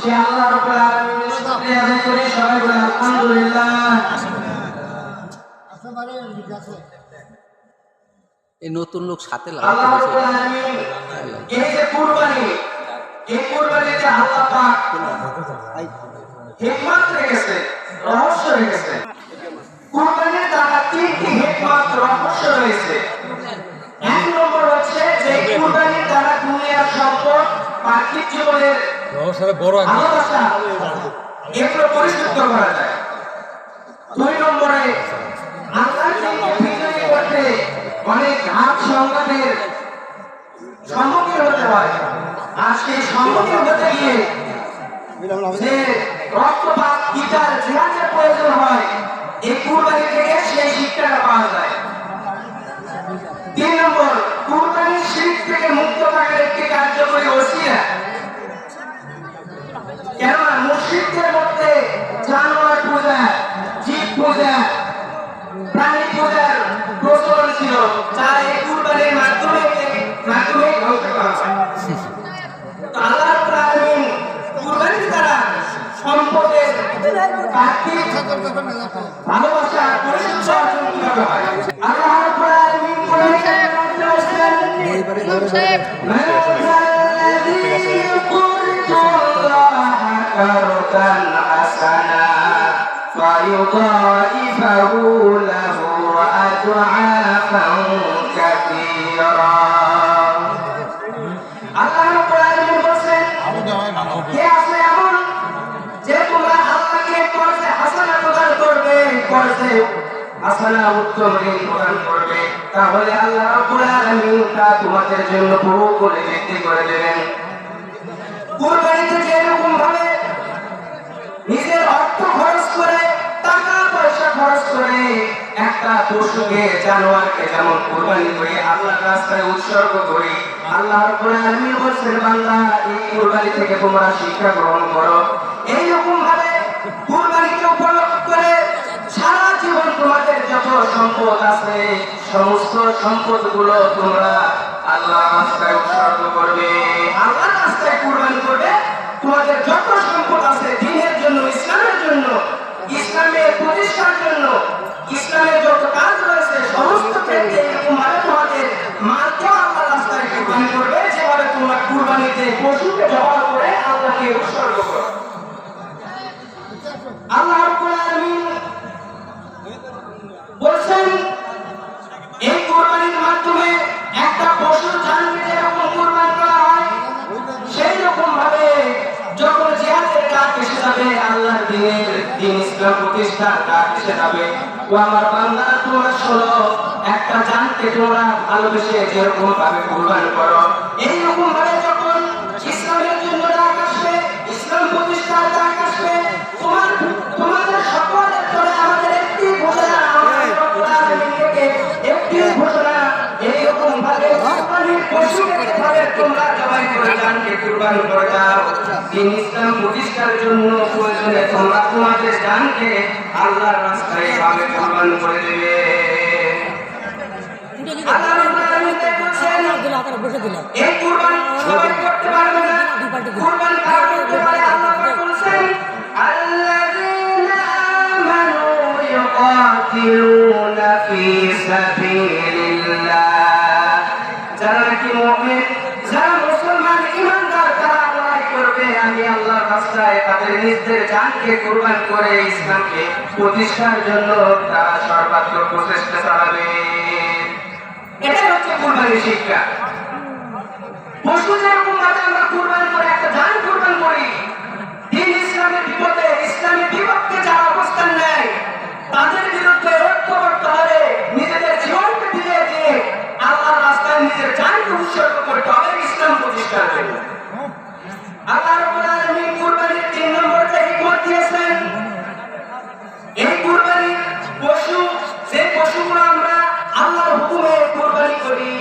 সে আল্লাহ রাব্বুল আলামিনের শুকরিয়া আদায় করি। সবাই বলে আলহামদুলিল্লাহ। এই নতুন লোক সাথে আল্লাহ রাব্বুল আলামিন এই যে কুরবানি, এই কুরবানিতে আল্লাহ পাক হিকমত রেখেছে, রহস্য রেখেছে। কুরবানির দ্বারা তিনটি হিকমত রহস্য রয়েছে। এক নম্বর হচ্ছে যে কুরবানির দ্বারা দুনিয়ার সম্পদ, পার্থিব জীবনের ভালোবাসা এগুলো পরিশুদ্ধ করা যায়। দুই নম্বরে আল্লাহকে বিজয়ী করতে অনেক ঘাত সংঘাতের সম্মুখীন হতে হয়, আর সেই সম্মুখীন হতে গিয়ে যে রক্তপাত, গীতার জিহাদের প্রয়োজন হয়, এই কুরবানি থেকে সেই শিক্ষাটা পাওয়া যায়। তিন নম্বর, কুরবানির শিরক থেকে মুক্ত থাকার একটি কার্যকরী ওসিলা। কেননা মুশরিকদের মধ্যে জানোয়ার পূজা, জীব পূজা, প্রাণী পূজার প্রচলন ছিল, যা এই কুরবানির মাধ্যমে ধ্বংস করা হয়। আল্লাহ রাব্বুল আলামিন কুরবানির দ্বারা সম্পদের পার্থিব ভালোবাসা পরিশুদ্ধ অর্জন করা হয়। আল্লাহ রাব্বুল আলামিন কোরআনে বলেছেন, قرضا حسنا فيضاعفه له أضعافا كثيرا। আল্লাহ রাব্বুল আলামিন বলেন, কে আছে এমন যে তোমরা আল্লাহকে কর্জে হাসানা প্রদান করবে, কর্জে হাসানা উত্তম ঋণ প্রদান করবে, তাহলে আল্লাহ রাব্বুল আলামিন তা তোমাদের জন্য বহু করে বৃদ্ধি করে দেবেন। কুরবানিতে যেরকম ভাবে নিজের অর্থ খরচ করে, টাকা পয়সা খরচ করে একটা পশুকে, জানোয়ারকে যেমন কুরবানি করি, আল্লাহর রাস্তায় উৎসর্গ করি, আল্লাহ রাব্বুল আলামিন বলেন, বান্দা এই কুরবানি থেকে তোমরা শিক্ষা গ্রহণ করো। এইরকম ভাবে কুরবানিকে উপলক্ষ করে সারা জীবন তোমাদের যত সম্পদ আছে, সমস্ত সম্পদগুলো তোমরা আল্লাহর রাস্তায় উৎসর্গ করবে। আল্লাহর রাস্তায় কুরবানি করবে। তোমাদের যত সম্পদ আছে দ্বীনের জন্য, ইসলামের জন্য, ইসলামের প্রতিষ্ঠার জন্য, ইসলামের যত কাজ রয়েছে সমস্ত ক্ষেত্রে এরকম ভাবে তোমাদের মালকে আল্লাহর রাস্তায় কুরবানি করবে, যেভাবে তোমরা কুরবানিতে পশুকে জবাই করে আল্লাহকে উৎসর্গ করো। আল্লাহ রাব্বুল আলামিন বলেন, এই কুরবানির মাধ্যমে একটা পশুর জানকে যেরকম কুরবানি করা হয়, সেই রকম ভাবে যখন জিহাদের ডাক এসে যাবে, আল্লাহর দ্বীন ইসলাম প্রতিষ্ঠার ডাক এসে যাবে, ও আমার বান্দা তোমরা শোনো, একটা জানকে তোমরা ভালোবেসে যেরকম ভাবে কুরবানি করো, এইরকম ভাবে যখন ইসলামের জন্য ডাক আসবে, ইসলাম প্রতিষ্ঠার ডাক আসবে, তোমাদের সকলের জন্য আমাদের একটি ঘোষণা, একটি ঘোষণা, এইরকম ভাবে পশুকে ভাবে তোমরা জবাই করে জানকে কুরবানি করে দাও। দ্বীন ইসলাম প্রতিষ্ঠার জন্য প্রয়োজনে তোমরা তোমাদের জানকে আল্লাহর রাস্তায় ভাবে কুরবানি করে দেবে। আল্লাহ রাব্বুল আলামিন বলেছেন, এই কুরবানি সবাই করতে পারবে না, কুরবানি কারা করতে পারে? আল্লাহ পাক বলেছেন, আল্লাযীনা আমানু ইউকাতিলুনা ফি সাবিলিল্লাহ, যারা নাকি মুমিন, যারা মুসলমান ঈমানদার, তারা লড়াই করবে, আমি আল্লাহর রাস্তায় তাদের নিজেদের জানকে কুরবান করে ইসলামকে প্রতিষ্ঠার জন্য তারা সর্বাত্মক প্রচেষ্টা চালাবে। এটাই হচ্ছে কুরবানির শিক্ষা। পশু যেরকম ভাবে আমরা কুরবান করে একটা জান কুরবান করি, দ্বীন ইসলামের বিপদে, ইসলামের বিপক্ষে যারা অবস্থান নেয় তাদের বিরুদ্ধে ঐক্যবদ্ধ হয়ে নিজেদের জীবনকে দিয়ে দিয়ে আল্লাহর রাস্তায় নিজের জানকে উৎসর্গ করতে হবে ইসলাম প্রতিষ্ঠার জন্য। আল্লাহ রাব্বুল আলামিন কুরবানির ৩ নম্বরটা হিকমত দিয়েছেন। এই কুরবানির পশু, যে পশুগুলো আমরা আল্লাহর হুকুমে কুরবানি করি,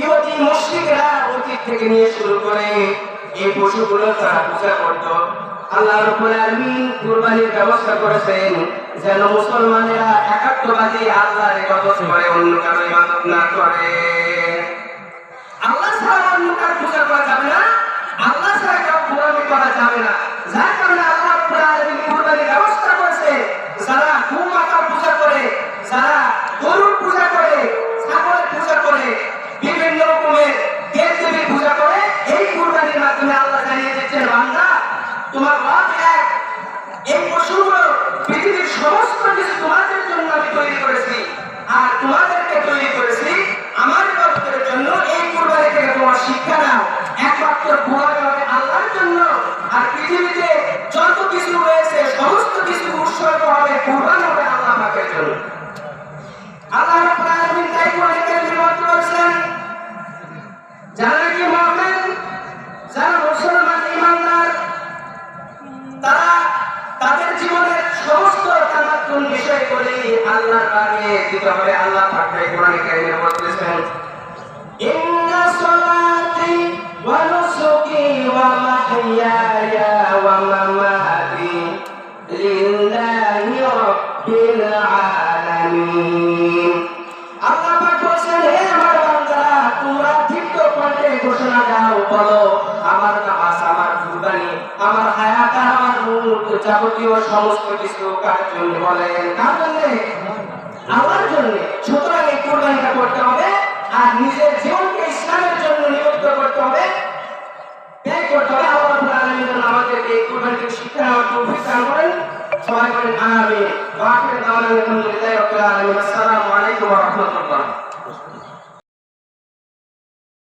ইহুদি মুশরিকরা অতীত থেকে নিয়ে শুরু করে এই পশুগুলো তারা পূজা করত। আল্লাহ রাব্বুল আলামিন কুরবানির ব্যবস্থা করেছেন যেন মুসলমানেরা একাত্মবাদী আল্লাহর ইবাদত করে, অন্য কারো ইবাদত না করে। আল্লাহ ছাড়া অন্য কারো পূজা করা যাবে না, আল্লাহ ছাড়া কারো গোলামি করা যাবে না। উৎসর্গ হবে, কুরবান হবে আল্লাহ পাকের জন্য। আল্লাহ রাব্বুল আলামিন তাই কোরআনে কারীমে বলেছেন, যারা কি মুমিন, যারা মুসলমান ঈমানদার, তারা তাদের জীবনের সমস্ত তামাত্তুন বিষয়গুলি আল্লাহর আগে দিতে হবে। আল্লাহ পাক তাই কোরআনে কারীমে বলেছেন, ইন্না সলাতি ওয়া নুসুকি ওয়া মাহইয়ায়া ওয়া মামাতি লিল্লাহি রাব্বিল আলামিন। আল্লাহ পাক বলেন, হে আমার বান্দারা, তোমরা দীপ্ত কণ্ঠে ঘোষণা দাও, বলো আমার নামাজ, আমার কুরবানি, আমার হায়াত, আমার মূত, যাবতীয় সমস্ত কিছু কার জন্য? বলেন কার জন্য? আল্লাহর জন্য। সুতরাং এই কুরবানিটা করতে হবে আর নিজের জীবনকে ইসলামের জন্য নিয়োজিত করতে হবে, ব্যয় করতে হবে। আল্লাহ রাব্বুল আলামিন আমাদেরকে এই কুরবানিকে শিক্ষা নেওয়ার তৌফিক দান করেন। সবাই বলেন আমিন। ওয়া আখিরু দাওয়ানা আলহামদুলিল্লাহি রাব্বিল আলামিন। আসসালামু আলাইকুম ওয়া রাহমাতুল্লাহ।